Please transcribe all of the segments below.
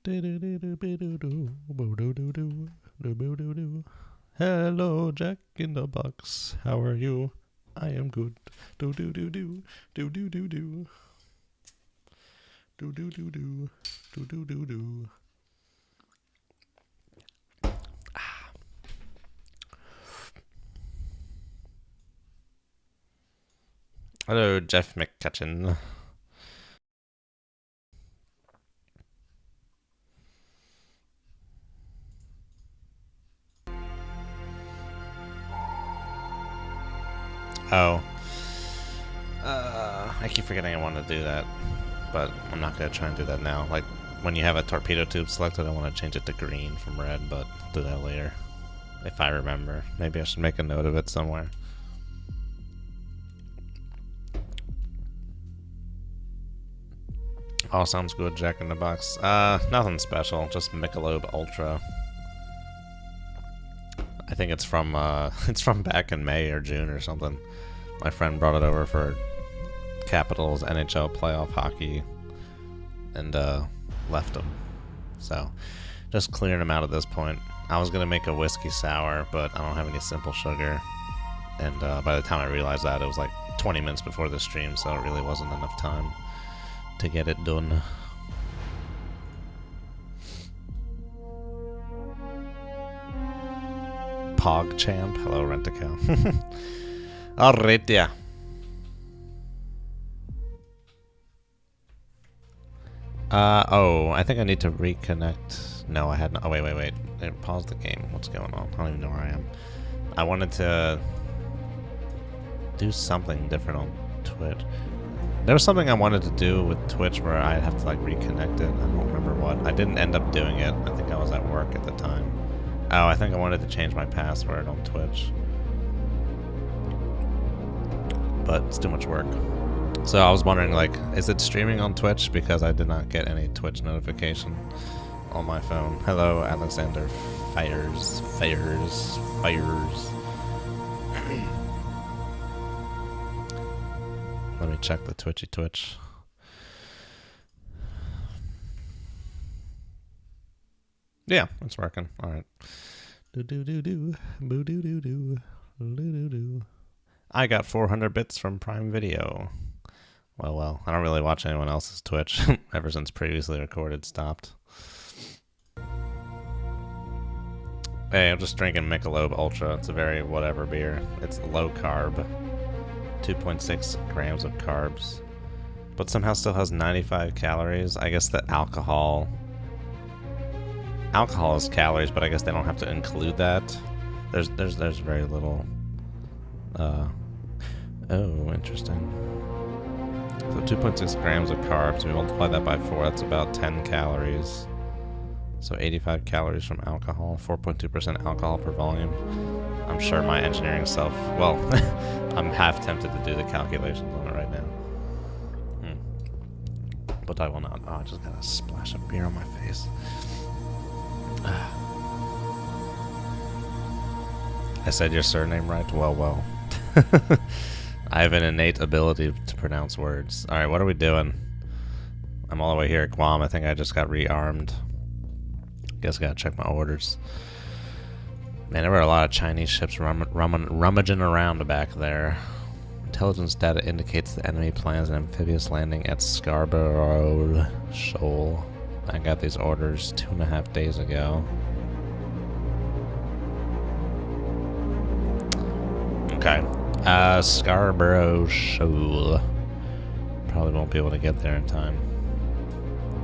Hello, Jack in the Box. How are you? I am good. Do do do do do do do do do do do do do do do do. Hello, Jeff McCutcheon. Oh. I keep forgetting I want to do that, but I'm not going to try and do that now. Like, when you have a torpedo tube selected, I want to change it to green from red, but I'll do that later. If I remember. Maybe I should make a note of it somewhere. All sounds good, Jack in the Box. Nothing special, just Michelob Ultra. I think it's from back in May or June or something. My friend brought it over for Capitals NHL playoff hockey and left them. So just clearing them out at this point. I was gonna make a whiskey sour, but I don't have any simple sugar. And by the time I realized that, it was like 20 minutes before the stream, so it really wasn't enough time to get it done. PogChamp, hello Rent-A-Cow. Alright, yeah. Oh, I think I need to reconnect. No, I hadn't. Oh, wait. Pause the game. What's going on? I don't even know where I am. I wanted to do something different on Twitch. There was something I wanted to do with Twitch where I'd have to like reconnect it. I don't remember what. I didn't end up doing it. I think I was at work at the time. Oh, I think I wanted to change my password on Twitch. But it's too much work. So I was wondering, like, is it streaming on Twitch? Because I did not get any Twitch notification on my phone. Hello, Alexander Fires. Let me check the Twitch. Yeah, it's working. All right. I got 400 bits from Prime Video. Well, I don't really watch anyone else's Twitch ever since previously recorded stopped. Hey, I'm just drinking Michelob Ultra. It's a very whatever beer. It's low carb. 2.6 grams of carbs. But somehow still has 95 calories. I guess that alcohol is calories, but I guess they don't have to include that. There's very little. Oh, interesting. So 2.6 grams of carbs, we multiply that by 4, that's about 10 calories. So 85 calories from alcohol, 4.2% alcohol per volume. I'm sure my engineering self, well, I'm half tempted to do the calculations on it right now. But I will not. Oh, I just got a splash of beer on my face. I said your surname right? Well. I have an innate ability to pronounce words. Alright, what are we doing? I'm all the way here at Guam. I think I just got rearmed. Guess I gotta check my orders. Man, there were a lot of Chinese ships rummaging around back there. Intelligence data indicates the enemy plans an amphibious landing at Scarborough Shoal. I got these orders 2.5 days ago. Okay. Scarborough Shoal. Probably won't be able to get there in time.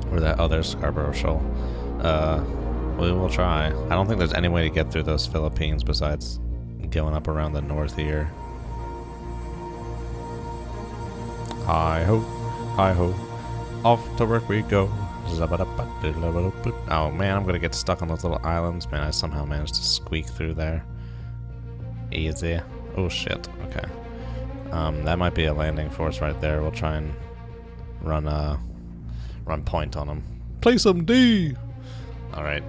Or that other Scarborough Shoal. We will try. I don't think there's any way to get through those Philippines besides going up around the north here. Hi-ho, off to work we go. Oh man, I'm gonna get stuck on those little islands. Man, I somehow managed to squeak through there. Easy. Oh shit, okay. That might be a landing force right there. We'll try and run point on them. Play some D! Alright.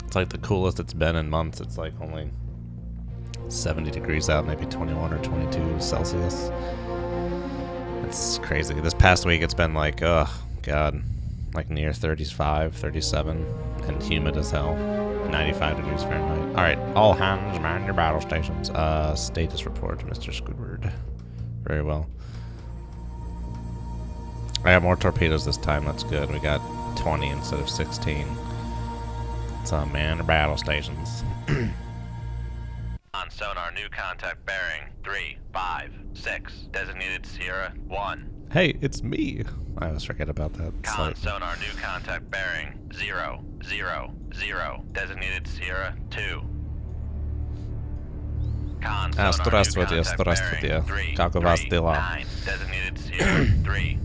It's like the coolest it's been in months. It's like only 70 degrees out, maybe 21 or 22 Celsius. It's crazy. This past week it's been like, oh god, like near 35, 37, and humid as hell. 95 degrees Fahrenheit. Alright, all hands man your battle stations. Status report, Mr. Squidward. Very well. I have more torpedoes this time, that's good. We got 20 instead of 16. It's man your battle stations. On sonar, new contact bearing 356, designated Sierra 1. Hey, it's me. I always forget about that. Con sonar, new contact bearing 000, designated Sierra 2. Con sonar, Здравствуйте, new contact здравствуйте. bearing Как у вас дела? 339, designated Sierra 3.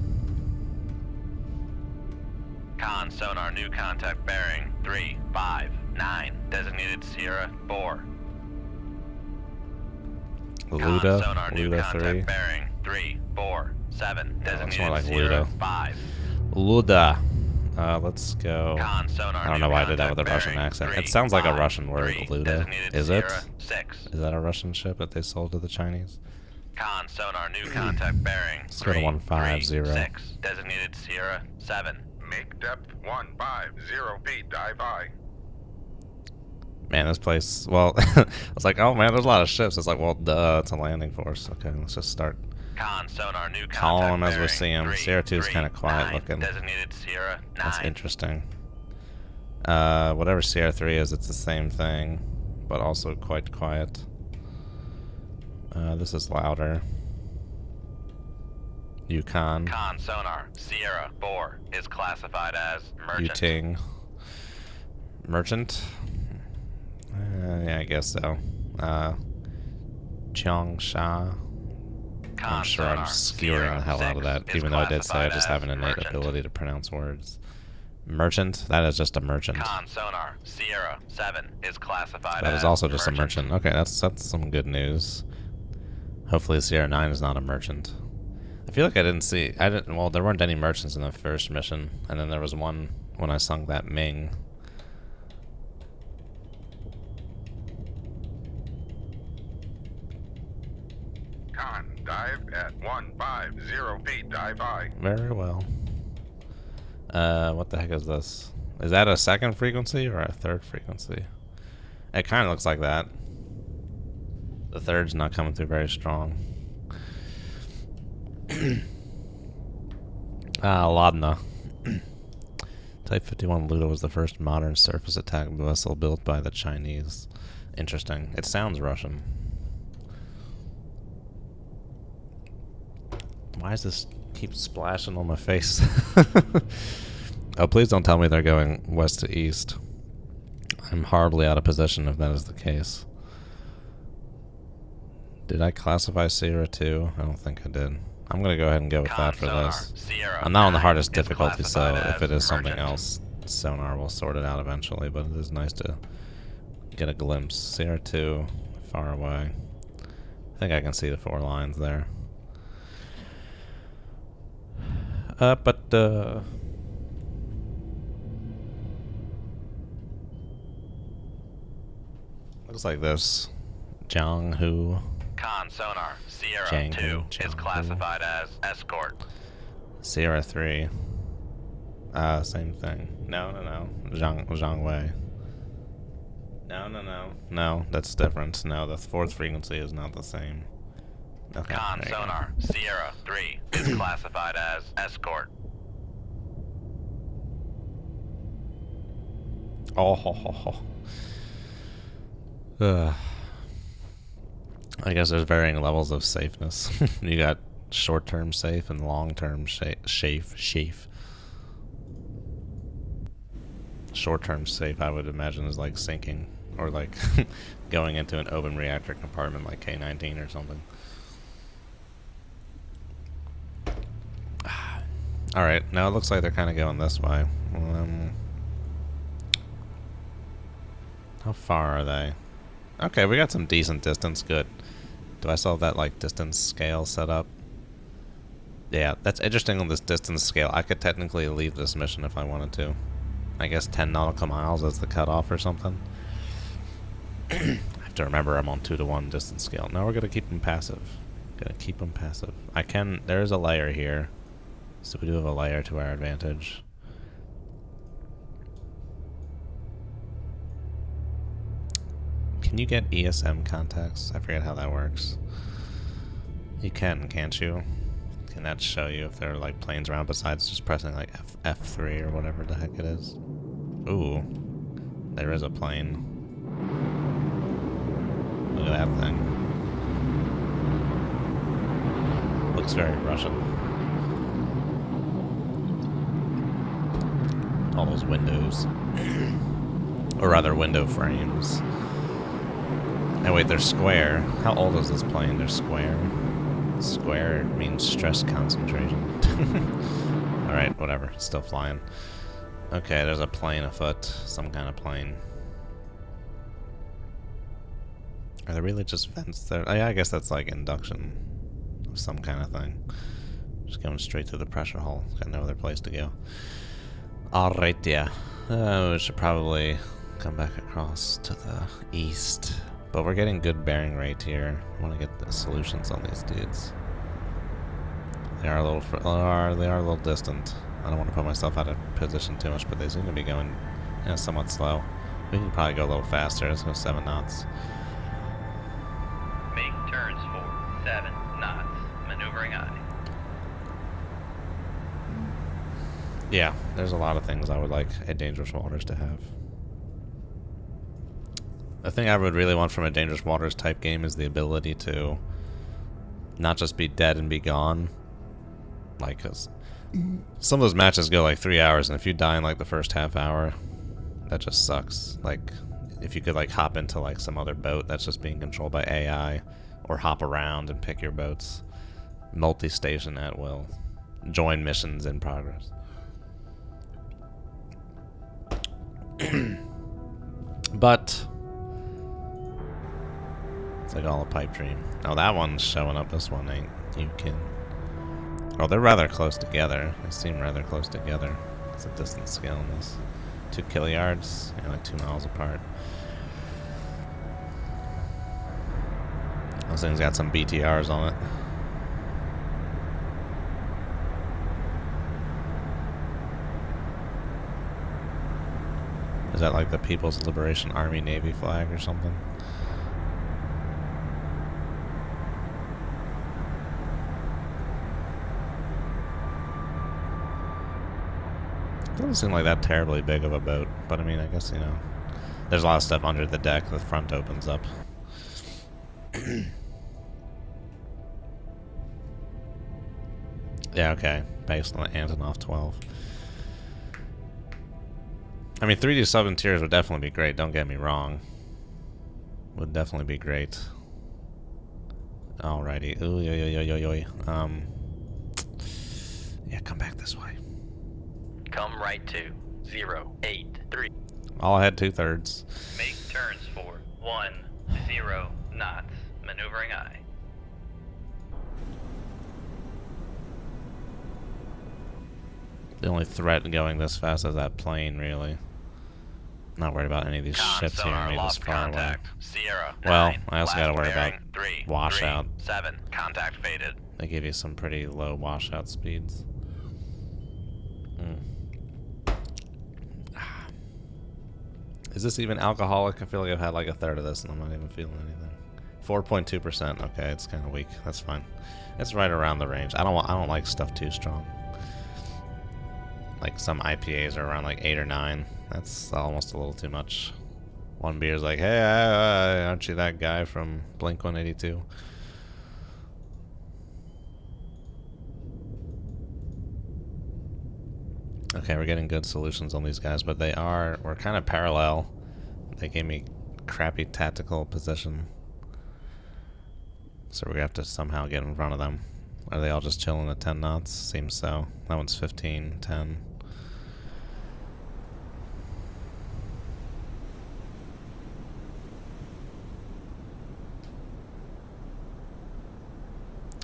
Con sonar, new contact bearing 359, designated Sierra 4. Luda, Sonar, new Luda contact 3. bearing 347, it's designated more like Sierra Luda. 5. Luda. Let's go. Con sonar, I don't know why I did that with a Russian accent. It sounds like a Russian word, Luda. Is it? 6. Is that a Russian ship that they sold to the Chinese? Con sonar, new contact bearing Let's go to 150. 336, designated Sierra 7. Make depth 150 feet, dive high. Man, this place, well, I was like, oh man, there's a lot of ships. It's like, well, duh, it's a landing force. Okay, let's just start Con sonar, new calling them contact as we see them. Sierra 2 is kind of quiet 339, looking. designated Sierra 9. That's interesting. Whatever Sierra 3 is, it's the same thing, but also quite quiet. This is louder. Yukon. Con sonar, Sierra 4 is classified as merchant. Yuting. Merchant? Yeah, I guess so. Changsha. I'm sure I'm skewering the hell out of that, even though I did say I just have an innate ability to pronounce words. Merchant? That is just a merchant. Con sonar, Sierra 7 is classified That as is also just a merchant. Okay, that's some good news. Hopefully Sierra 9 is not a merchant. I feel like well, there weren't any merchants in the first mission, and then there was one when I sunk that Ming. Con, dive at 150 feet, dive high. Very well. What the heck is this? Is that a second frequency or a third frequency? It kind of looks like that. The third's not coming through very strong. Ladna. Type 51 Luda was the first modern surface attack vessel built by the Chinese. Interesting. It sounds Russian. Why does this keep splashing on my face? Oh, please don't tell me they're going west to east. I'm horribly out of position if that is the case. Did I classify Sierra 2? I don't think I did. I'm going to go ahead and go with that for this. I'm not on the hardest difficulty, so if it is something else, sonar will sort it out eventually, but it is nice to get a glimpse. Sierra 2, far away. I think I can see the 4 lines there. Looks like this. Jianghu. Con sonar, Sierra Jianghu, 2 is classified as escort. Sierra 3. Same thing. No. Zhangwei. No. No, that's different. No, the 4th frequency is not the same. Okay, Con sonar, Sierra 3 is classified as escort. I guess there's varying levels of safeness. You got short-term safe and long-term safe. Short-term safe, I would imagine, is like sinking or like going into an open reactor compartment like K-19 or something. Alright, now it looks like they're kind of going this way. How far are they? Okay, we got some decent distance. Good. Do I still have that like distance scale set up? Yeah, that's interesting on this distance scale. I could technically leave this mission if I wanted to. I guess 10 nautical miles is the cutoff or something. I have to remember I'm on 2-to-1 distance scale. No, we're going to keep them passive. Gotta keep them passive. I can. There is a layer here, so we do have a layer to our advantage. Can you get ESM contacts? I forget how that works. You can, can't you? Can that show you if there are like planes around besides just pressing like F3 or whatever the heck it is? Ooh, there is a plane. Look at that thing. Looks very Russian. All those windows. Or rather, window frames. And wait, they're square. How old is this plane? They're square. Square means stress concentration. Alright, whatever. It's still flying. Okay, there's a plane afoot. Some kind of plane. Are there really just vents there? Oh, yeah, I guess that's like induction of some kind of thing. Just going straight through the pressure hull. Got no other place to go. Alright, yeah. We should probably come back across to the east. But we're getting good bearing rate here. I want to get the solutions on these dudes. They are a little they are a little distant. I don't want to put myself out of position too much, but they seem to be going somewhat slow. We can probably go a little faster. Let's go 7 knots. Make turns for 7 knots. Maneuvering aye. Yeah, there's a lot of things I would like a Dangerous Waters to have. The thing I would really want from a Dangerous Waters type game is the ability to not just be dead and be gone. Like, 'cause some of those matches go like 3 hours, and if you die in like the first half hour, that just sucks. Like, if you could like hop into like some other boat that's just being controlled by AI, or hop around and pick your boats, multi-station at will, join missions in progress. But it's like all a pipe dream. Oh, that one's showing up. This one ain't. You can. Oh, they're rather close together. They seem rather close together. It's a distance scale in this. 2 kilyards. Yeah, like 2 miles apart. Those things got some BTRs on it. Is that like the People's Liberation Army Navy flag or something? Doesn't seem like that terribly big of a boat, but I mean, I guess, you know, there's a lot of stuff under the deck. The front opens up. Yeah, okay. Based on the Antonov 12. I mean, 3D sub interiors would definitely be great, don't get me wrong. Would definitely be great. Alrighty. Ooh, yo, yo, yo, yo, yo. Yeah, come back this way. Come right to 083. All I had 2/3. Make turns for 10 knots. Maneuvering aye. The only threat going this fast is that plane, really. Not worried about any of these ships here made this far away. Sierra. Well, 9, I also gotta worry about 3, washout. 7. Contact faded. They give you some pretty low washout speeds. Is this even alcoholic? I feel like I've had like 1/3 of this and I'm not even feeling anything. 4.2%. Okay, it's kind of weak. That's fine. It's right around the range. I don't like stuff too strong. Like some IPAs are around like 8 or 9. That's almost a little too much. One beer's like, hey, aren't you that guy from Blink 182? Okay, we're getting good solutions on these guys, but we're kind of parallel. They gave me crappy tactical position. So we're gonna have to somehow get in front of them. Are they all just chilling at 10 knots? Seems so. That one's 15, 10.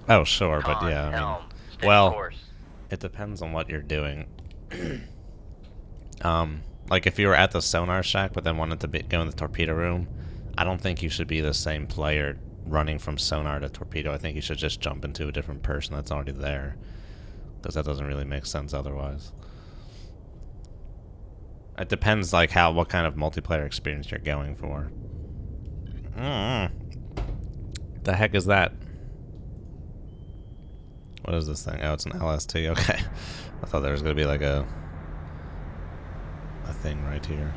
Oh, sure, but yeah, I mean, well, it depends on what you're doing. Like if you were at the sonar shack but then wanted to go in the torpedo room, I don't think you should be the same player running from sonar to torpedo. I think you should just jump into a different person that's already there, because that doesn't really make sense otherwise. It depends, like, what kind of multiplayer experience you're going for. The heck is that? What is this thing? Oh, it's an LST. Okay. I thought there was going to be like a thing right here.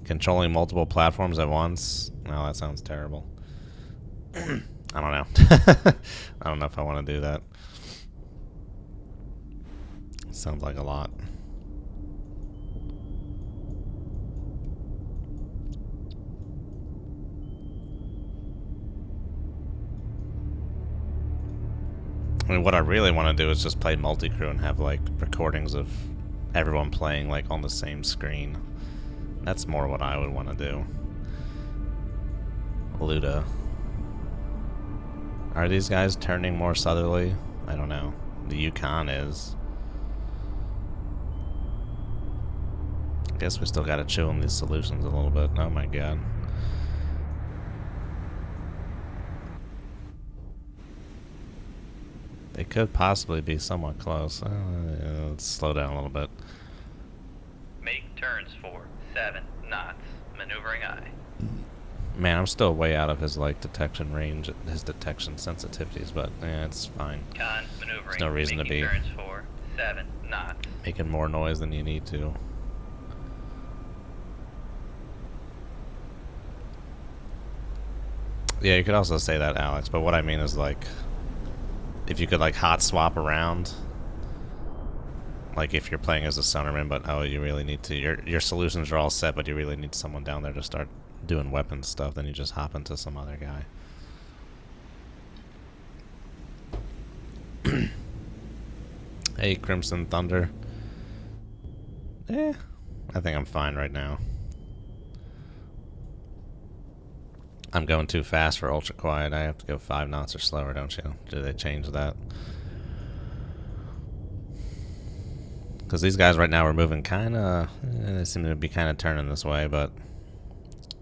Controlling multiple platforms at once? No, that sounds terrible. I don't know. I don't know if I want to do that. Sounds like a lot. I mean, what I really want to do is just play multi-crew and have, like, recordings of everyone playing, like, on the same screen. That's more what I would want to do. Luda. Are these guys turning more southerly? I don't know. The Yukon is. I guess we still gotta chew on these solutions a little bit. Oh my god. They could possibly be somewhat close. Let's slow down a little bit. Make turns for 7 knots. Maneuvering aye. Man, I'm still way out of his, like, detection range, his detection sensitivities, but yeah, it's fine. Con maneuvering. There's no reason to be turns for 7 knots. making more noise than you need to. Yeah, you could also say that, Alex, but what I mean is, like, if you could, like, hot swap around, like if you're playing as a sonarman, but oh, you really need to, your solutions are all set, but you really need someone down there to start doing weapons stuff, then you just hop into some other guy. Hey, Crimson Thunder. I think I'm fine right now. I'm going too fast for ultra quiet. I have to go 5 knots or slower, don't you? Do they change that? Because these guys right now are moving kind of... they seem to be kind of turning this way, but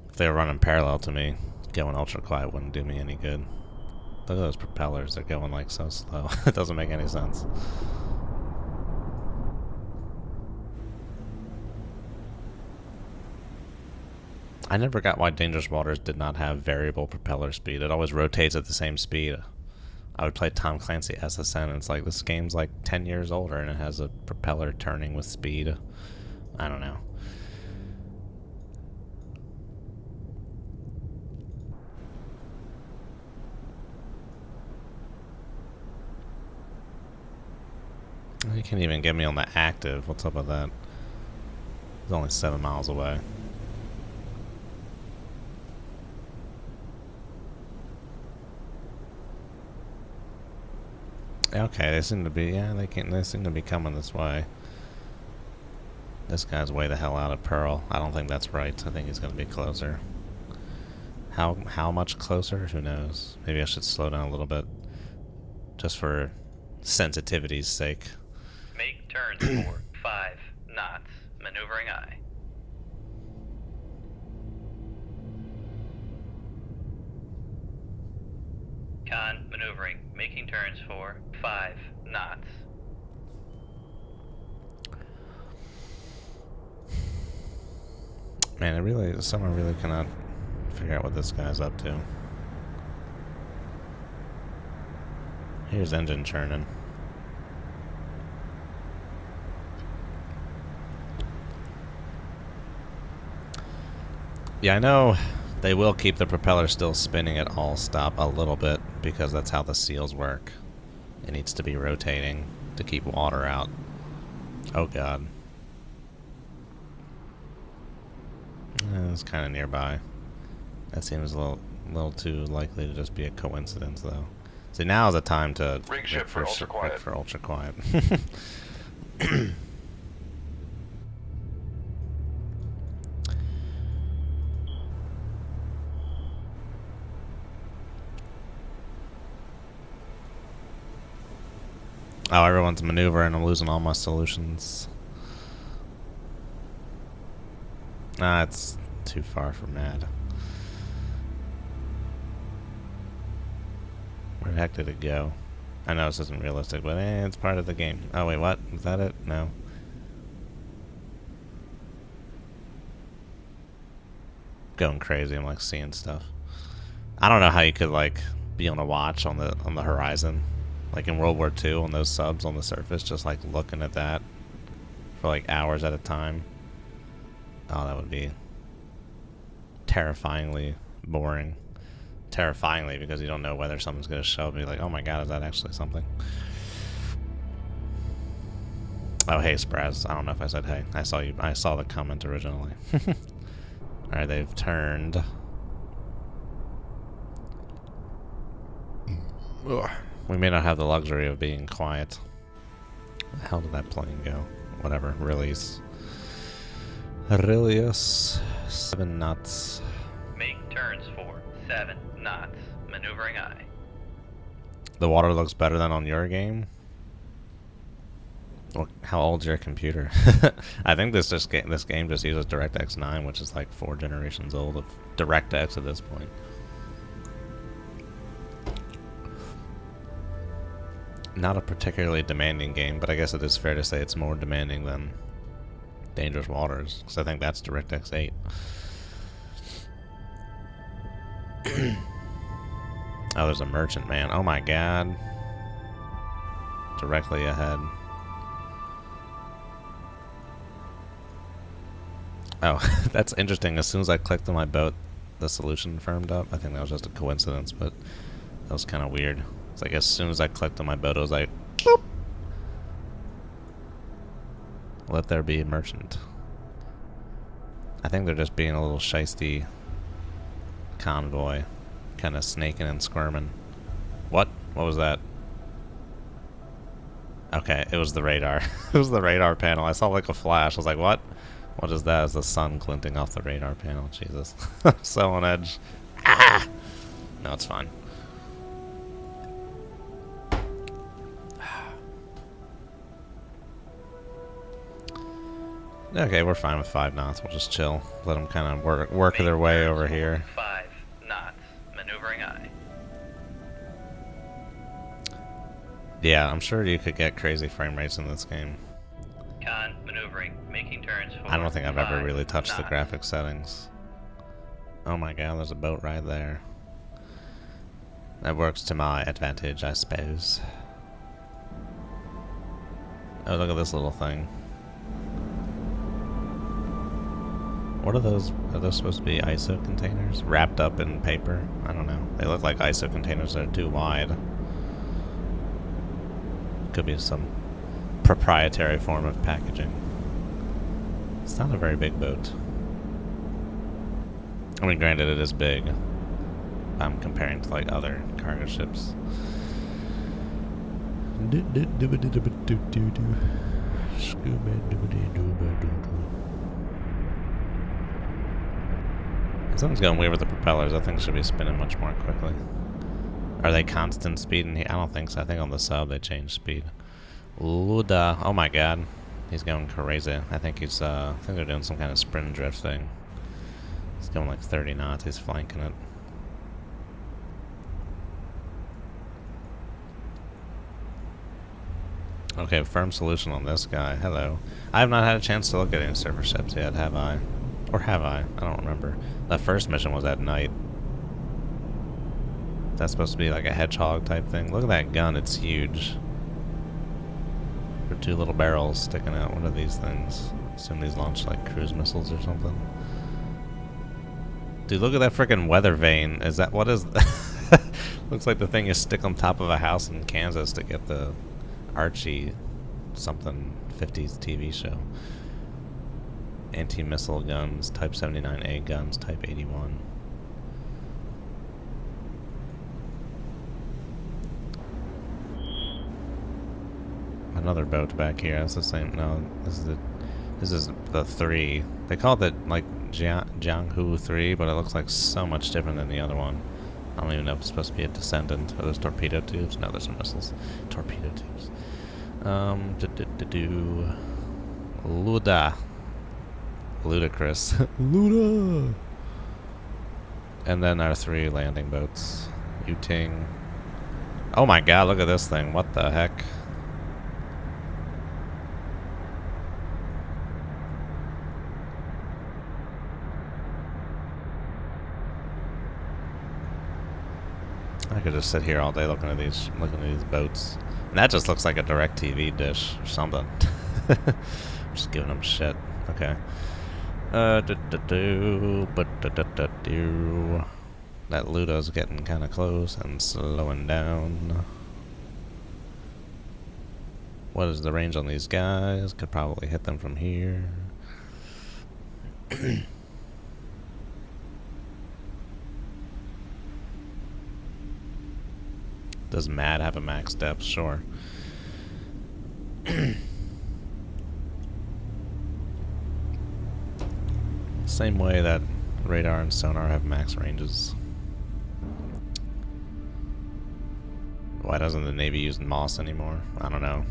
if they were running parallel to me, going ultra quiet wouldn't do me any good. Look at those propellers. They're going like so slow. It doesn't make any sense. I never got why Dangerous Waters did not have variable propeller speed. It always rotates at the same speed. I would play Tom Clancy SSN, and it's like, this game's like 10 years older, and it has a propeller turning with speed. I don't know. You can't even get me on the active. What's up with that? It's only 7 miles away. Okay, they seem to be, yeah, they seem to be coming this way. This guy's way the hell out of Pearl. I don't think that's right. I think he's going to be closer. How much closer? Who knows? Maybe I should slow down a little bit, just for sensitivity's sake. Make turns for 5 knots. Maneuvering aye. Con maneuvering. Making turns for 5 knots. Man, someone really cannot figure out what this guy's up to. Here's engine churning. Yeah, I know they will keep the propeller still spinning at all stop a little bit, because that's how the seals work. It needs to be rotating to keep water out. Oh god. It's kind of nearby. That seems a little too likely to just be a coincidence, though. See, now is the time to Rig ship for ultra quiet. for ultra quiet. Oh, everyone's maneuvering. I'm losing all my solutions. It's too far from Mad. Where the heck did it go? I know this isn't realistic, but it's part of the game. Oh wait, what? Is that it? No. Going crazy, I'm like seeing stuff. I don't know how you could like be on a watch on the horizon. Like in World War II on those subs on the surface, just like looking at that for like hours at a time. Oh, that would be terrifyingly boring. Terrifyingly, because you don't know whether someone's going to show up and be like, oh my god, is that actually something? Oh, hey, Spraz. I don't know if I said hey. I saw you. I saw the comment originally. Alright, they've turned. Ugh. We may not have the luxury of being quiet. Where the hell did that plane go? Whatever. Release. Release. 7 knots. Make turns for 7 knots. Maneuvering aye. The water looks better than on your game? Well, how old's your computer? I think this game just uses DirectX 9, which is like 4 generations old of DirectX at this point. Not a particularly demanding game, but I guess it is fair to say it's more demanding than Dangerous Waters, because I think that's DirectX 8. Oh, there's a merchant man. Oh my god. Directly ahead. Oh, that's interesting. As soon as I clicked on my boat, the solution firmed up. I think that was just a coincidence, but that was kind of weird. It's like as soon as I clicked on my boat, it was like, boop! Let there be a merchant. I think they're just being a little shiesty convoy. Kind of snaking and squirming. What? What was that? Okay, it was the radar. It was the radar panel. I saw like a flash. I was like, what? What is that? Is the sun glinting off the radar panel? Jesus. I'm so on edge. Ah! No, it's fine. Okay, we're fine with 5 knots. We'll just chill. Let them kind of work their way over here. 5 knots. Maneuvering aye. Yeah, I'm sure you could get crazy frame rates in this game. Con maneuvering. Making turns for I don't think I've ever 5 really touched the knots. graphic settings. Oh my god, there's a boat right there. That works to my advantage, I suppose. Oh, look at this little thing. What are those? Are those supposed to be ISO containers? Wrapped up in paper? I don't know. They look like ISO containers that are too wide. Could be some proprietary form of packaging. It's not a very big boat. I mean, granted, it is big. I'm comparing to like other cargo ships. Something's going weird with the propellers. That thing should be spinning much more quickly. Are they constant speed in here? I don't think so. I think on the sub they changed speed. Luda. Oh my god. He's going crazy. I think he's, I think they're doing some kind of sprint drift thing. He's going like 30 knots. He's flanking it. Okay, firm solution on this guy. Hello. I have not had a chance to look at any surface ships yet, have I? Or have I? I don't remember. That first mission was at night. That's supposed to be like a hedgehog type thing. Look at that gun, it's huge. There are 2 little barrels sticking out. What are these things? I assume these launch like cruise missiles or something. Dude, look at that freaking weather vane. Is that, what is that? Looks like the thing you stick on top of a house in Kansas to get the Archie something 50s TV show. Anti-missile guns, Type 79A guns, Type 81. Another boat back here. That's the same. No, this is the 3. They called it like Jianghu 3, but it looks like so much different than the other one. I don't even know if it's supposed to be a descendant. Are those torpedo tubes? No, those are missiles. Torpedo tubes. Luda. ludicrous. Luda! And then our 3 landing boats. Yuting. Oh my god, look at this thing. What the heck? I could just sit here all day looking at these boats. And that just looks like a DirecTV dish or something. Just giving them shit. Okay. That Ludo's getting kind of close and slowing down. What is the range on these guys? Could probably hit them from here. Does Mad have a max depth? Sure. Same way that radar and sonar have max ranges. Why doesn't the Navy use Moss anymore? I don't know.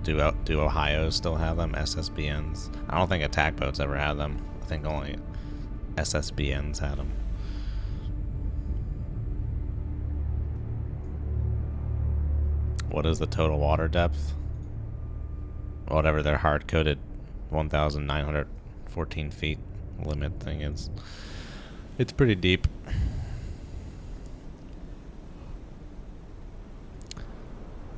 Do Ohio still have them? SSBNs? I don't think attack boats ever had them. I think only SSBNs had them. What is the total water depth? Whatever their hard-coded 1,914 feet limit thing is. It's pretty deep.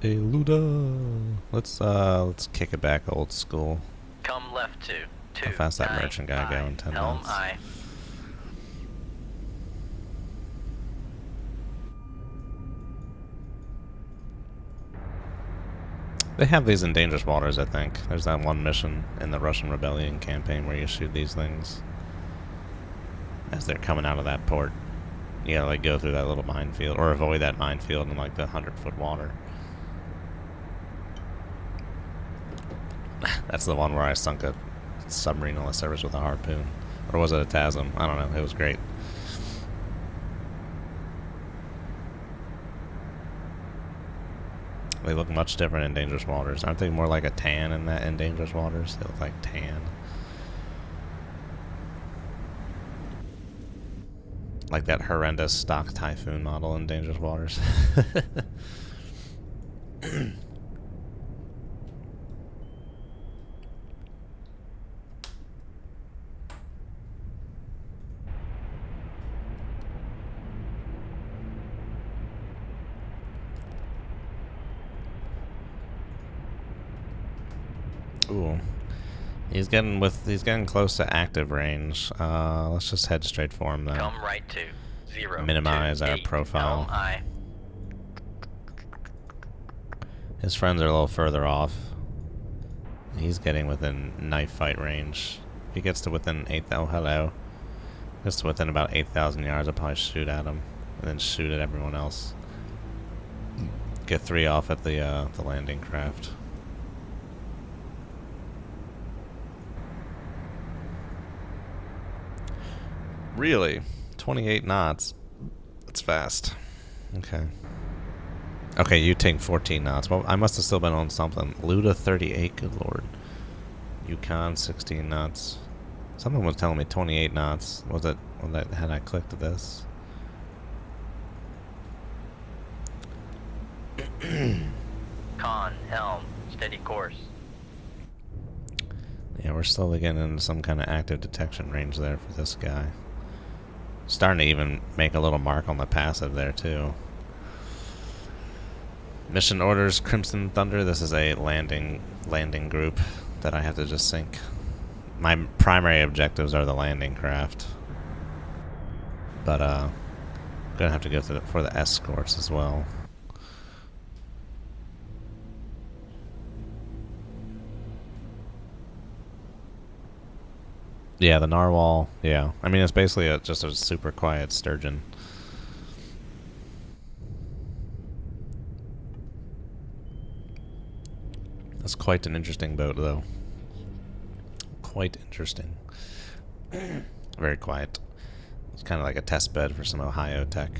Hey, Luda. Let's kick it back old school. Come left to How fast that merchant guy go in 10 Helm minutes? I. They have these in dangerous waters, I think. There's that one mission in the Russian Rebellion campaign where you shoot these things as they're coming out of that port. You gotta like go through that little minefield, or avoid that minefield in like the 100-foot water. That's the one where I sunk a submarine on the surface with a harpoon. Or was it a TASM? I don't know. It was great. They look much different in dangerous waters. Aren't they more like a tan in dangerous waters? They look like tan. Like that horrendous stock Typhoon model in dangerous waters. Ooh. He's getting close to active range. Let's just head straight for him then. Come right to 0. Minimize our profile. Helm I. His friends are a little further off. He's getting within knife fight range. If he gets to within 8,000, oh hello. Gets to within about 8,000 yards, I'll probably shoot at him, and then shoot at everyone else. Get 3 off at the landing craft. Really? 28 knots. That's fast. Okay. Okay, you take 14 knots. Well, I must have still been on something. Luda 38, good lord. Yukon 16 knots. Someone was telling me 28 knots. Was it had I clicked this? Con, helm, steady course. Yeah, we're slowly getting into some kind of active detection range there for this guy. Starting to even make a little mark on the passive there too. Mission orders, Crimson Thunder. This is a landing group that I have to just sink. My primary objectives are the landing craft, but I'm gonna have to go for the escorts as well. Yeah, the narwhal. Yeah, I mean it's basically just a super quiet sturgeon. That's quite an interesting boat, though. Quite interesting. Very quiet. It's kind of like a test bed for some Ohio tech.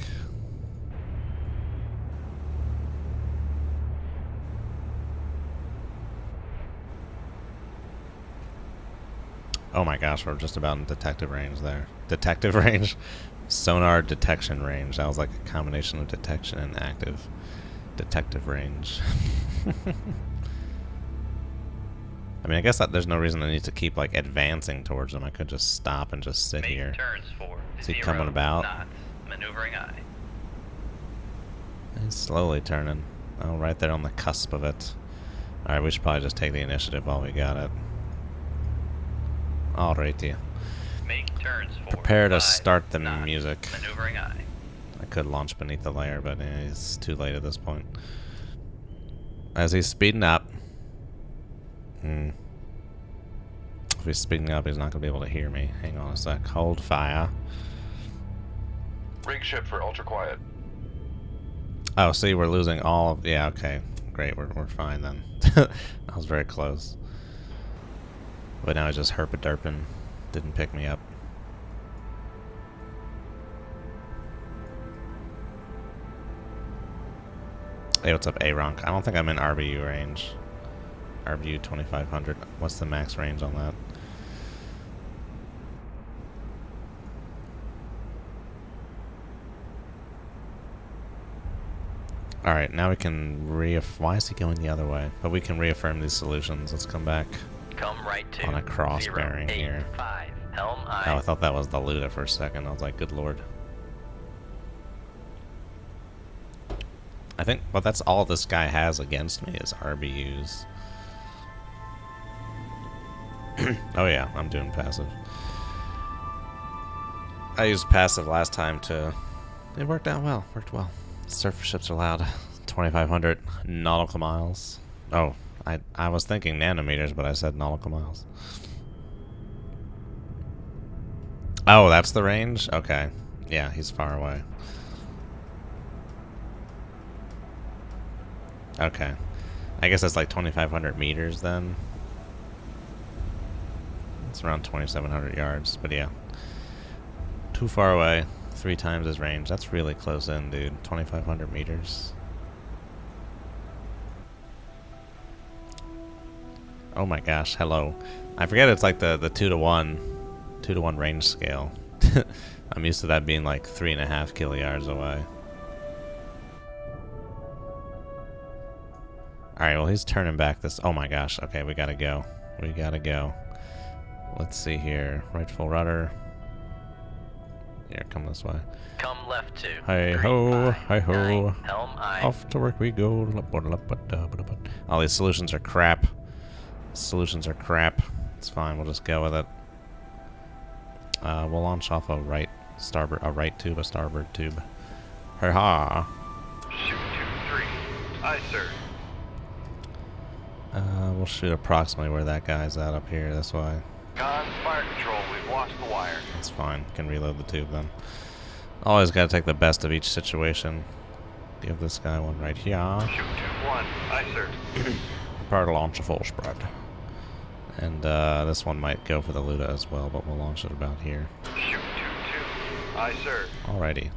Oh my gosh, we're just about in detective range there. Detective range? Sonar detection range. That was like a combination of detection and active detective range. I mean, I guess that there's no reason I need to keep like advancing towards them. I could just stop and just sit Make here. turns for Is he 0 coming about? knots. Maneuvering aye. He's slowly turning. Oh, right there on the cusp of it. Alright, we should probably just take the initiative while we got it. Alrighty. Make turns for Prepare to 5 start the knots. music. Maneuvering aye. I could launch beneath the layer, but it's too late at this point. As he's speeding up. If he's speeding up, he's not going to be able to hear me. Hang on a sec. Hold fire. Rig ship for ultra quiet. Oh, see, we're losing all of... Yeah, okay. Great, we're fine then. That was very close. But now he's just herpa-derping. Didn't pick me up. Hey, what's up, A-Ronk? I don't think I'm in RBU range. RBU 2500. What's the max range on that? Alright, now we can why is he going the other way? But we can reaffirm these solutions. Let's come back Come right to on a cross 0, bearing 8, here. 5. Helm aye. Oh, I thought that was the Luda for a second. I was like, good lord. I think, but that's all this guy has against me is RBUs. Oh yeah, I'm doing passive. I used passive last time to... It worked out well. Worked well. Surface ships are loud. 2,500 nautical miles. Oh, I was thinking nanometers, but I said nautical miles. Oh, that's the range? Okay. Yeah, he's far away. Okay. I guess that's like 2,500 meters then. It's around 2,700 yards, but yeah. Too far away. 3 times his range. That's really close in, dude. 2,500 meters. Oh my gosh, hello. I forget it's like the 2-to-1. 2-to-1 range scale. I'm used to that being like 3.5 kiluyards away. Alright, well he's turning back this... Oh my gosh, okay, we gotta go. We gotta go. Let's see here. Right full rudder. Here, come this way. Come left to Hi 3, ho, 5, hi ho. 9. Helm aye. Off to work we go. All these solutions are crap. Solutions are crap. It's fine, we'll just go with it. We'll launch off a right starboard, a right tube, a starboard tube. Ha! Shoot 2-3. Aye, sir. We'll shoot approximately where that guy's at up here, this way. Con, fire control. We've lost the wire. That's fine. Can reload the tube then. Always gotta take the best of each situation. Give this guy one right here. Shoot 2-1. Aye, sir. Prepare to launch a full spread. And this one might go for the Luda as well, but we'll launch it about here. Shoot 2-2. Aye, sir. Alrighty.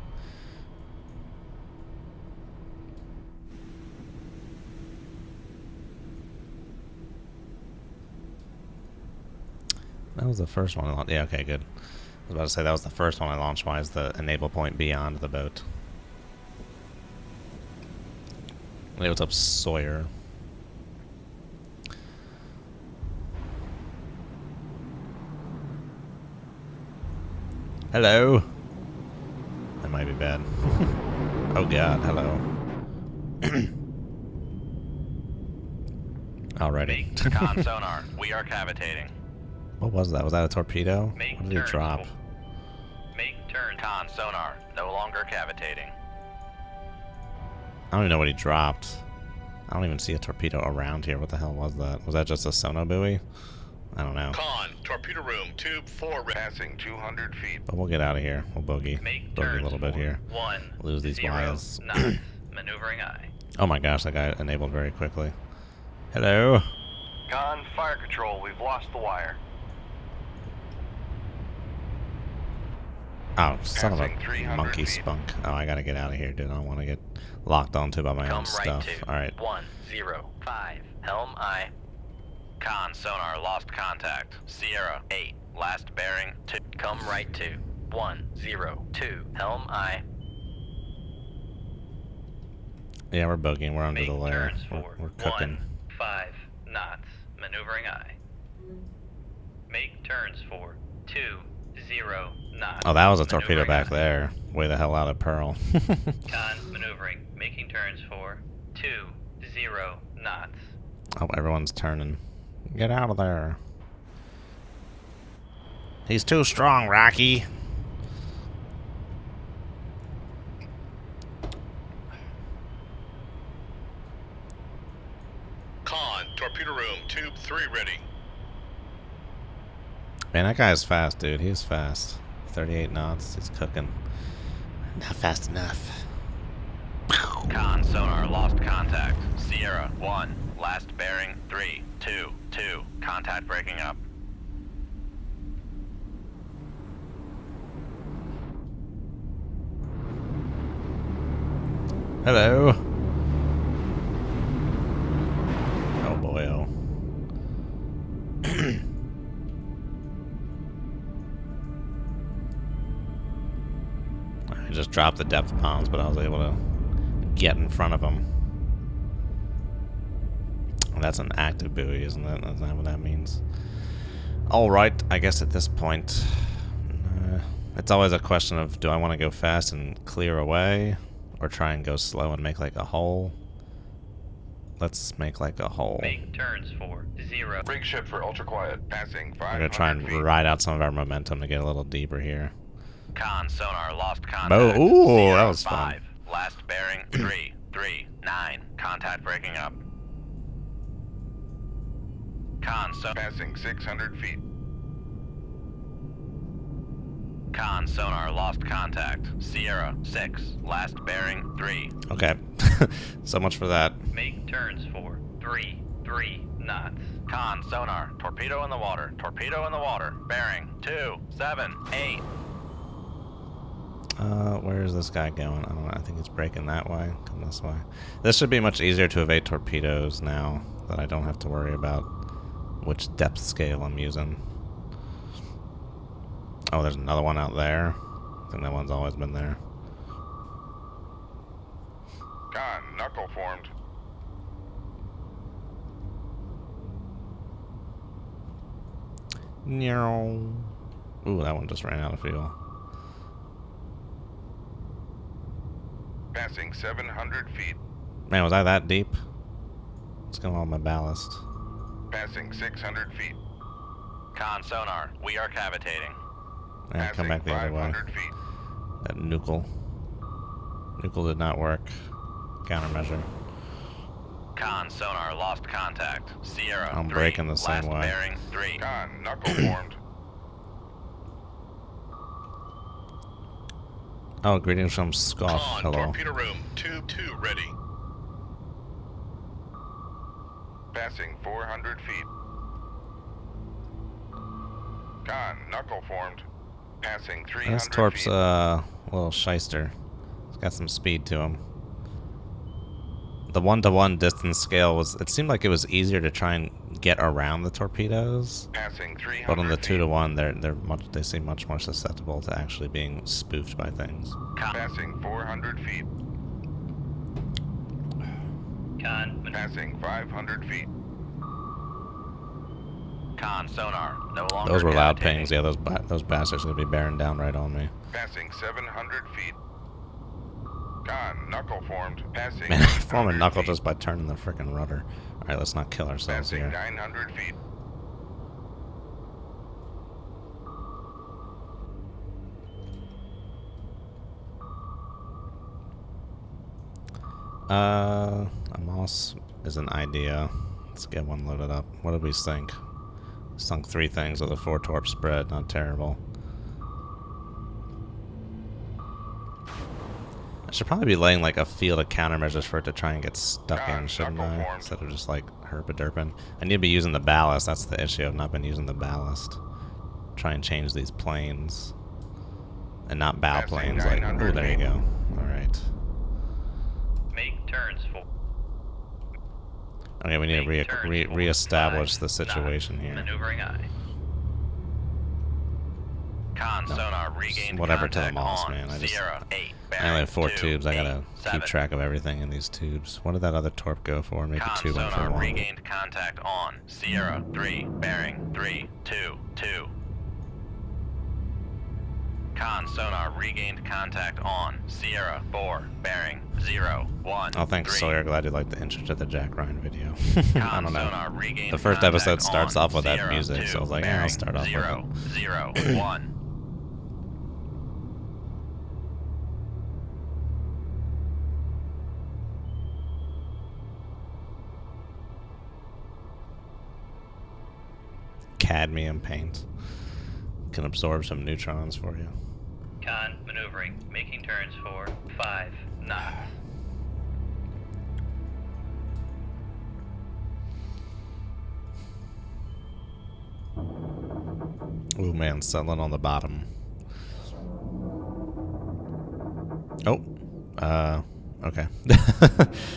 That was the first one I launched. Yeah, okay, good. I was about to say that was the first one I launched. Why is the enable point beyond the boat? Hey, what's up, Sawyer? Hello. That might be bad. Oh god, hello. Alrighty. Con sonar. We are cavitating. What was that? Was that a torpedo? Make What did he turns. drop? Make turn. Con sonar. No longer cavitating. I don't even know what he dropped. I don't even see a torpedo around here. What the hell was that? Was that just a sono buoy? I don't know. Con, torpedo room, tube 4. Passing 200 feet. But we'll get out of here. We'll boogie. Make Boogie turns a little bit for here. 1, Lose these 0 wires. knots. Maneuvering aye. Oh my gosh, that guy enabled very quickly. Hello? Con, fire control. We've lost the wire. Oh, son of Passing a 300 monkey feet. spunk. Oh, I gotta get out of here, dude. I don't want to get locked onto by my Come own right stuff. to Alright. 1, 0, 5. Helm aye. Con, sonar, lost contact. Sierra, 8, last bearing, 2. Come right to 102. Helm I. Yeah, we're bogeying. We're under Make the layer. turns for We're cooking. 5 knots. Maneuvering I. Make turns for 20 knots. Oh, that was a torpedo Maneuvering back I. there. Way the hell out of Pearl. Con, maneuvering. Making turns for 20 knots. Oh, everyone's turning. Get out of there. He's too strong, Rocky. Con, torpedo room, tube 3 ready. Man, that guy's fast, dude. He's fast. 38 knots. He's cooking. Not fast enough. Con, sonar, lost contact. Sierra, 1, last bearing, 3, 2, 2. Contact breaking up. Hello. Oh boy, oh. I just dropped the depth bombs, but I was able to get in front of them. That's an active buoy, isn't it? That's not what that means. Alright, I guess at this point, it's always a question of, do I want to go fast and clear away, or try and go slow and make like a hole? Let's make like a hole. Make turns for 0. Rig ship for ultra quiet. Passing 500 We're gonna try and feet. ride out some of our momentum to get a little deeper here. Con, sonar, lost contact. Oh, ooh, Sierra, that was fun. 5, last bearing, 3, 3, 9. Contact breaking up. Con, Passing 600 feet. Con, sonar, lost contact. Sierra, 6, last bearing, 3. Okay, so much for that. Make turns for 3 knots. Con, sonar, torpedo in the water, torpedo in the water. Bearing, 2, 7, 8. Where is this guy going? I don't know. I think it's breaking that way. Come this way. This should be much easier to evade torpedoes now that I don't have to worry about which depth scale I'm using. Oh, there's another one out there. I think that one's always been there. Con, knuckle formed. Ooh, that one just ran out of fuel. Passing 700 feet. Man, was I that deep? What's going on with my ballast? Passing 600 feet. Con, sonar, we are cavitating. Yeah, come Passing back the other way. 500 feet. That nucle. Nucle did not work. Countermeasure. Con, sonar, lost contact. Sierra, I'm 3, breaking the same last way. bearing, 3. Con, knuckle formed. Oh, greetings from Scoff. Con, Hello. torpedo room, tube 2 ready. Passing 400 feet. Con, knuckle formed. Passing 300 This Torp's feet. a little shyster. He's got some speed to him. The 1-to-1 distance scale was, it seemed like it was easier to try and get around the torpedoes. Passing 300 But on the feet. 2-to-1, they seem much more susceptible to actually being spoofed by things. Passing 400 feet. Con, Passing 500 feet. Con, sonar, no longer Those were loud cavitating. pings. Yeah, those bastards are gonna be bearing down right on me. Passing 700 feet. Con, knuckle formed. Passing Man, I form a 800 knuckle feet. just by turning the frickin' rudder. Alright, let's not kill ourselves Passing here. 900 feet. A moss is an idea. Let's get one loaded up. What did we sink? Sunk 3 things with a 4-torp spread. Not terrible. I should probably be laying like a field of countermeasures for it to try and get stuck in, shouldn't knuckle I? formed. Instead of just like herpa-derping. I need to be using the ballast. That's the issue. I've not been using the ballast. Try and change these planes. And not bow Passing planes. Like, oh, 900 there you feet. go. Alright. Make turns for Okay, we need to Make turns for reestablish 5 the situation knots. here. Maneuvering aye. Con sonar regained Whatever to the contact moss, on man. I Sierra 8. only have 4 2, tubes. I 8, gotta 7. keep track of everything in these tubes. What did that other torp go for? Maybe Con 2 went for sonar 1. regained contact on Sierra 3. Bearing 3, 2, 2. Con sonar regained contact on Sierra 4. Bearing 0, 1. Oh, thanks, 3. Sawyer. Glad you liked the intro to the Jack Ryan video. I Con don't know. sonar regained The first contact episode starts on off with that Sierra music, 2, so I was like, yeah, I'll bearing start off 0, with 0, 1. cadmium paint. Can absorb some neutrons for you. Con maneuvering, making turns for 5 knots. Ooh, man, settling on the bottom. Oh, okay.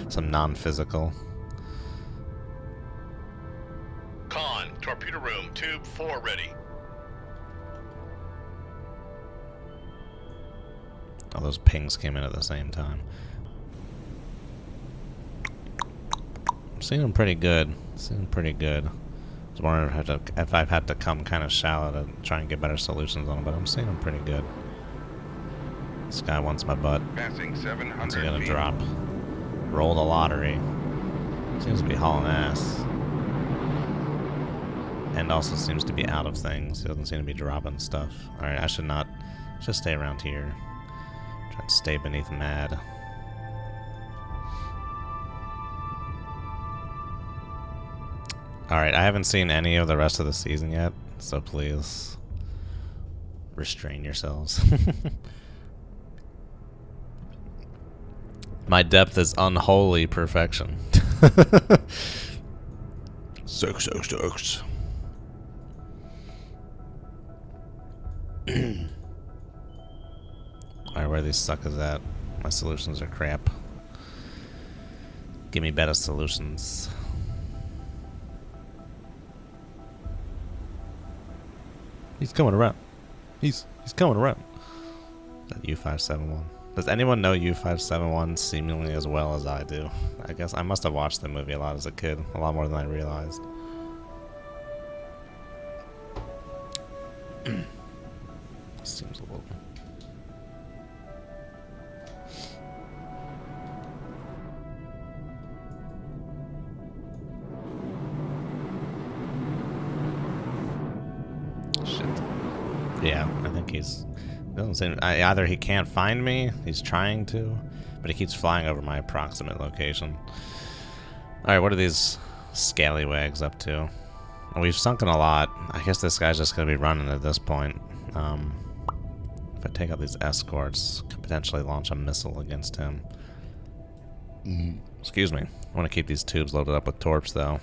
Some non-physical. Con, torpedo room, tube 4 ready. All those pings came in at the same time. I'm seeing them pretty good. Seeing pretty good. I was wondering if I've had to come kind of shallow to try and get better solutions on them, but I'm seeing them pretty good. This guy wants my butt. Passing 700 When's he gonna feet. drop? Roll the lottery. Seems to be hauling ass. And also seems to be out of things. He doesn't seem to be dropping stuff. Alright, I should stay around here. Try and stay beneath mad. Alright, I haven't seen any of the rest of the season yet, so please restrain yourselves. My depth is unholy perfection. 666. Alright, where are these suckers at? My solutions are crap. Give me better solutions. He's coming around. He's coming around. That U571. Does anyone know U571 seemingly as well as I do? I guess I must have watched the movie a lot as a kid. A lot more than I realized. Seems a little... Shit. Yeah, I think he's... Doesn't seem... either he can't find me, he's trying to, but he keeps flying over my approximate location. Alright, what are these scallywags up to? Well, we've sunken a lot. I guess this guy's just gonna be running at this point. If I take out these escorts, could potentially launch a missile against him. Excuse me. I want to keep these tubes loaded up with torps, though.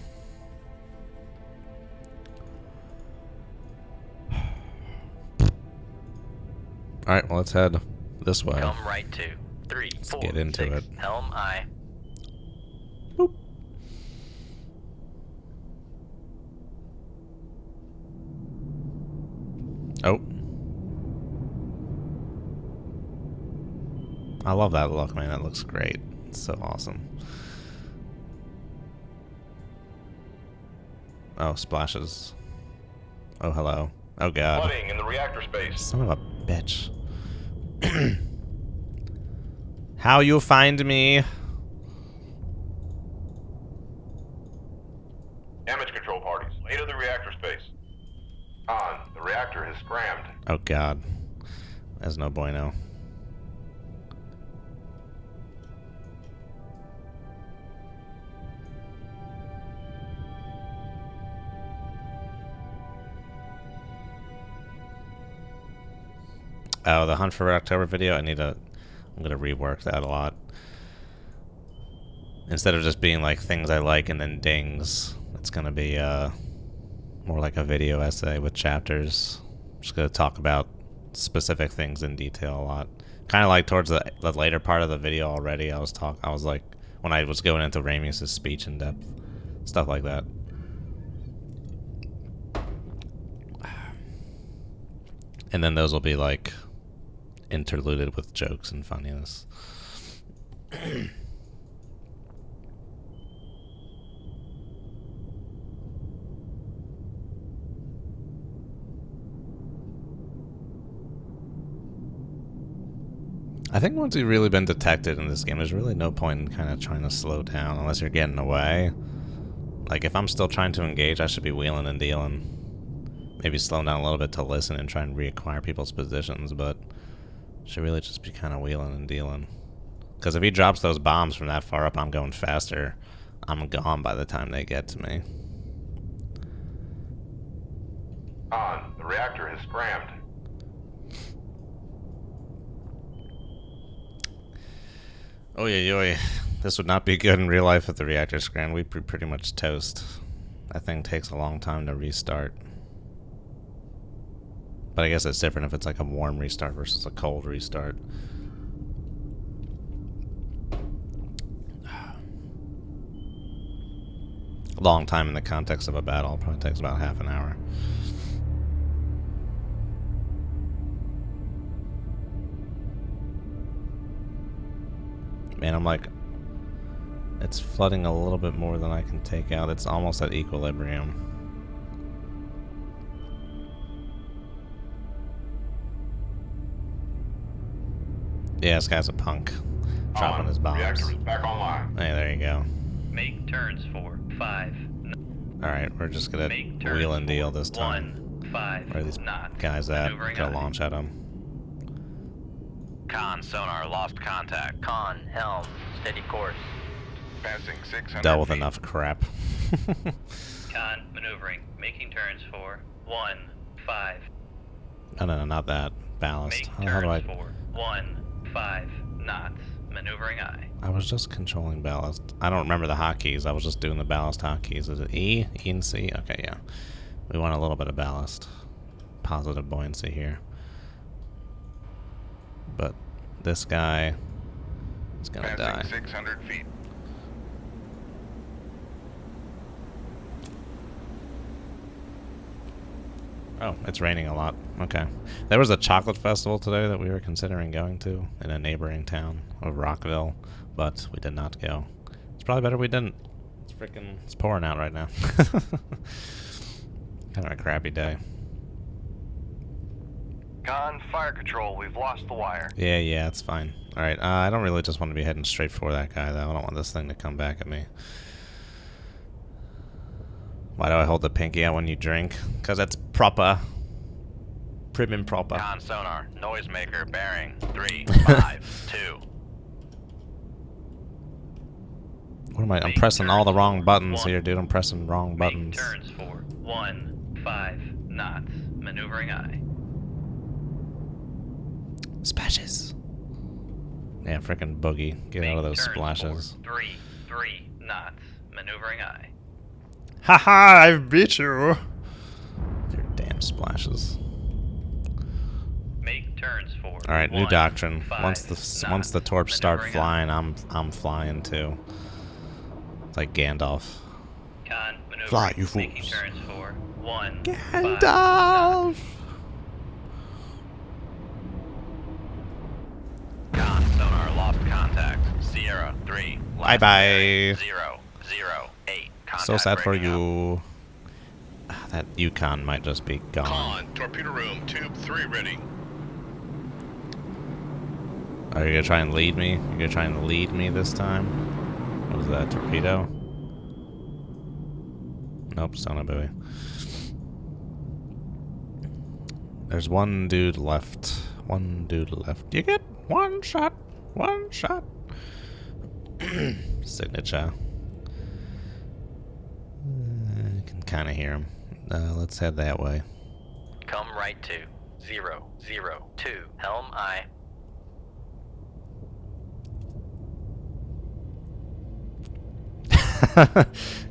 Alright, well, let's head this way. Helm right 2, 3, 4, get into 6. it. Helm aye. Boop. Oh. I love that look, man. That looks great. It's so awesome. Oh, splashes. Oh, hello. Oh, God. Flooding in the reactor space. Son of a bitch. How you find me? Damage control parties. Late of the reactor space. On. The reactor has scrammed. Oh, God. That's no bueno. Oh, the Hunt for Red October video, I'm gonna rework that a lot. Instead of just being like things I like and then dings, it's gonna be more like a video essay with chapters. I'm just gonna talk about specific things in detail a lot. Kind of like towards the later part of the video already, I was like, when I was going into Ramirez's speech in depth. Stuff like that. And then those will be like interluded with jokes and funniness. I think once you've really been detected in this game, there's really no point in kind of trying to slow down unless you're getting away. Like, if I'm still trying to engage, I should be wheeling and dealing. Maybe slowing down a little bit to listen and try and reacquire people's positions, but should really just be kind of wheeling and dealing. Because if he drops those bombs from that far up, I'm going faster. I'm gone by the time they get to me. On. The reactor has scrammed. Oh yeah. This would not be good in real life if the reactor scrammed. We'd be pretty much toast. That thing takes a long time to restart. But I guess it's different if it's like a warm restart versus a cold restart. A long time in the context of a battle. Probably takes about half an hour. Man, I'm like, it's flooding a little bit more than I can take out. It's almost at equilibrium. Yeah, this guy's a punk. Dropping his bombs. Reactor is back online. Hey, there you go. Make turns for 5. Alright, we're just gonna wheel and deal this time. 5 Where are these knots. guys at? Maneuvering Gotta aye. launch at them. Con sonar lost contact. Con helm steady course. Passing 600 Dealt with feet. enough crap. Con maneuvering. Making turns for 1 5. No, not that. Ballast. Make How do I... turns for 1 5 knots. Maneuvering aye. I was just controlling ballast. I don't remember the hotkeys. I was just doing the ballast hotkeys. Is it E? E and C? Okay, yeah. We want a little bit of ballast. Positive buoyancy here. But this guy is gonna die. Passing 600 feet. Oh, it's raining a lot. Okay. There was a chocolate festival today that we were considering going to in a neighboring town of Rockville, but we did not go. It's probably better we didn't. It's pouring out right now. Kind of a crappy day. Con, fire control. We've lost the wire. Yeah, it's fine. Alright, I don't really just want to be heading straight for that guy, though. I don't want this thing to come back at me. Why do I hold the pinky out when you drink? Because it's proper. Prim and proper. Con sonar. Noisemaker bearing 3 5 2. What am I? I'm Make pressing all the turns wrong for buttons 1. here, dude. I'm pressing wrong buttons. Make turns for 1 5 knots. Maneuvering aye. Splashes. Yeah, frickin' boogie. Get out of those splashes. 3 knots. Maneuvering aye. Haha, I beat you. Your damn splashes. Make turns for All right, new 1 doctrine. 5 Once the torps start maneuvering flying, I'm flying too. It's like Gandalf. Con maneuvering. Fly, you Making fools. turns for 1 5 Gandalf. knots. Con sonar lost contact. Sierra 3. Bye bye. 0 0 8. So sad for breaking up. you. Ah, that Yukon might just be gone. Con, torpedo room, tube 3 ready. Are you gonna try and lead me? You're gonna try and lead me this time? What was that, torpedo? Nope, son of a buoy. There's one dude left. One dude left. You get one shot. One shot. Signature. I can kind of hear him. Let's head that way. Come right to 0 0 2. Helm aye.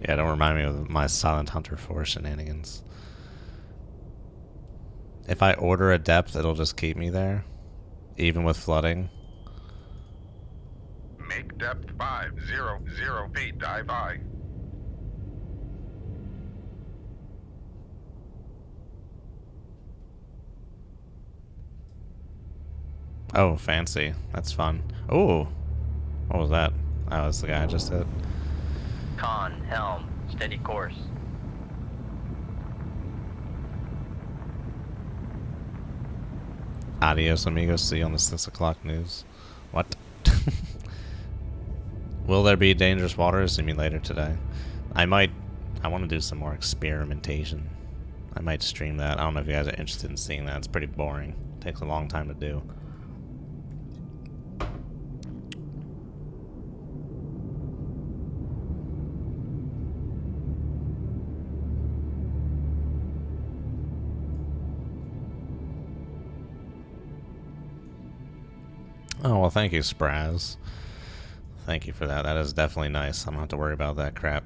Yeah, don't remind me of my Silent Hunter 4 shenanigans. If I order a depth, it'll just keep me there, even with flooding. Make depth 500 feet. Dive high. Oh, fancy. That's fun. Ooh. What was that? Oh, that's the guy I just hit. Con, helm, steady course. Adios, amigos. See you on the 6 o'clock news. What? Will there be dangerous waters? You mean later today? I want to do some more experimentation. I might stream that. I don't know if you guys are interested in seeing that. It's pretty boring. Takes a long time to do. Oh, well, thank you, Spraz. Thank you for that. That is definitely nice. I don't have to worry about that crap.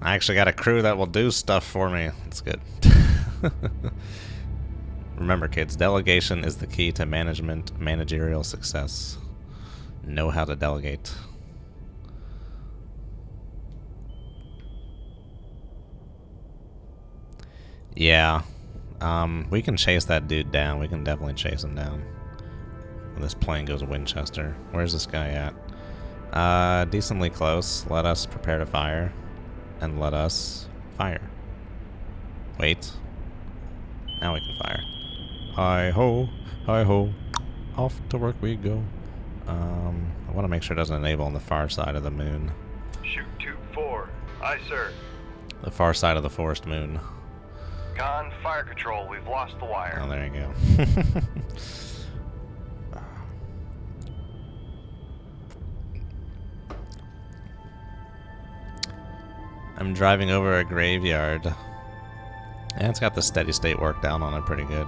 I actually got a crew that will do stuff for me. That's good. Remember, kids, delegation is the key to managerial success. Know how to delegate. Yeah. We can chase that dude down. We can definitely chase him down. This plane goes Winchester. Where's this guy at? Decently close. Let us prepare to fire. And let us fire. Wait. Now we can fire. Hi-ho, hi-ho. Off to work we go. I want to make sure it doesn't enable on the far side of the moon. Shoot tube 4. Aye, sir. The far side of the forest moon. Con, fire control. We've lost the wire. Oh, there you go. I'm driving over a graveyard. Yeah, it's got the steady state work down on it pretty good.